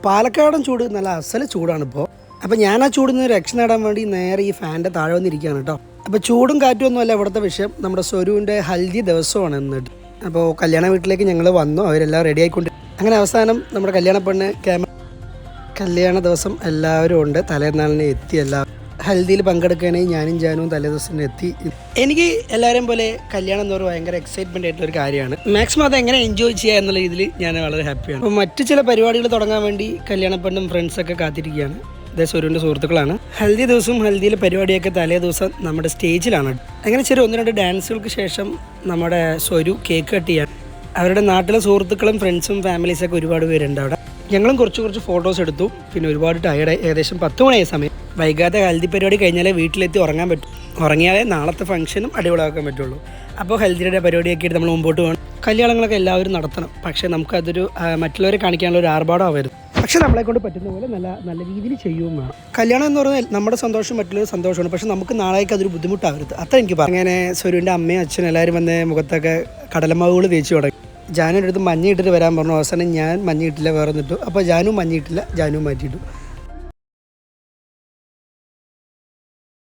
പാലക്കാടൻ ചൂട് നല്ല അസല ചൂടാണിപ്പോൾ. അപ്പോൾ ഞാൻ ആ ചൂടിൽ നിന്ന് രക്ഷ നേടാൻ വേണ്ടി നേരെ ഈ ഫാനിൻ്റെ താഴെ വന്നിരിക്കുകയാണ് കേട്ടോ. അപ്പോൾ ചൂടും കാറ്റും ഒന്നുമല്ല ഇവിടുത്തെ വിഷയം, നമ്മുടെ സ്വരുവിൻ്റെ ഹൽദി ദിവസമാണ് എന്നിട്ട്. അപ്പോൾ കല്യാണ വീട്ടിലേക്ക് ഞങ്ങൾ വന്നു, അവരെല്ലാം റെഡി ആയിക്കൊണ്ട് അങ്ങനെ അവസാനം നമ്മുടെ കല്യാണ പെണ്ണ് കല്യാണ ദിവസം എല്ലാവരും ഉണ്ട്. തലേന്നാളിനെ എത്തി. എല്ലാവരും ഹൽദിയിൽ പങ്കെടുക്കുകയാണെങ്കിൽ ഞാനും ജാനും തലേ ദിവസം എത്തി. എനിക്ക് എല്ലാവരെയും പോലെ കല്യാണം എന്ന് പറയുന്നത് ഭയങ്കര എക്സൈറ്റ്മെൻ്റ് ആയിട്ടുള്ളൊരു കാര്യമാണ്. മാക്സിമം അത് എങ്ങനെ എൻജോയ് ചെയ്യുക എന്നുള്ള രീതിയിൽ ഞാൻ വളരെ ഹാപ്പിയാണ്. അപ്പോൾ മറ്റു ചില പരിപാടികൾ തുടങ്ങാൻ വേണ്ടി കല്യാണ പെണ്ണും ഫ്രണ്ട്സൊക്കെ കാത്തിരിക്കുകയാണ്. ഇതേ സ്വരുവിൻ്റെ സുഹൃത്തുക്കളാണ്. ഹൽദി ദിവസവും ഹൽദിയിലെ പരിപാടിയൊക്കെ തലേ ദിവസം നമ്മുടെ സ്റ്റേജിലാണ്. അങ്ങനെ ചെറിയ 1-2 ഡാൻസുകൾക്ക് ശേഷം നമ്മുടെ സ്വരു കേക്ക് കട്ട് ചെയ്യാൻ അവരുടെ നാട്ടിലെ സുഹൃത്തുക്കളും ഫ്രണ്ട്സും ഫാമിലീസൊക്കെ ഒരുപാട് പേരുണ്ട് അവിടെ. ഞങ്ങളും കുറച്ച് ഫോട്ടോസ് എടുത്തു. പിന്നെ ഒരുപാട് ടയർഡായി. ഏകദേശം 10 മണിയായ സമയം. വൈകാതെ ഹൽദി പരിപാടി കഴിഞ്ഞാലേ വീട്ടിലെത്തി ഉറങ്ങാൻ പറ്റും. ഉറങ്ങിയാലേ നാളത്തെ ഫംഗ്ഷനും അടിപൊളിയാക്കാൻ പറ്റുള്ളൂ. അപ്പോൾ ഹൽദിയുടെ പരിപാടിയൊക്കെ ആയിട്ട് നമ്മൾ മുമ്പോട്ട് പോകണം. കല്യാണങ്ങളൊക്കെ എല്ലാവരും നടത്തണം, പക്ഷേ നമുക്കതൊരു മറ്റുള്ളവരെ കാണിക്കാനുള്ള ഒരു ആർഭാടമാവരുത്. പക്ഷെ നമ്മളെ കൊണ്ട് പറ്റുന്ന പോലെ നല്ല രീതിയിൽ ചെയ്യുകയും വേണം. കല്യാണം എന്ന് പറഞ്ഞാൽ നമ്മുടെ സന്തോഷം മറ്റുള്ളവർ സന്തോഷമാണ്, പക്ഷെ നമുക്ക് നാളേക്ക് അതൊരു ബുദ്ധിമുട്ടാവരുത്. അത്ര എനിക്ക് പറഞ്ഞു. അങ്ങനെ സ്വരുവിൻ്റെ അമ്മയും അച്ഛനും എല്ലാവരും വന്ന് മുഖത്തൊക്കെ കടലമാവുകൾ തേച്ച് തുടങ്ങി. ജാനുവിൻ്റെ അടുത്ത് മഞ്ഞ ഇട്ടിട്ട് വരാൻ പറഞ്ഞു. അവസാനം ഞാൻ മഞ്ഞ ഇട്ടില്ല, വേറെ നിട്ടു. അപ്പോൾ ജാനു മഞ്ഞ ഇട്ടില്ല, ജാനു മാറ്റിയിട്ടു.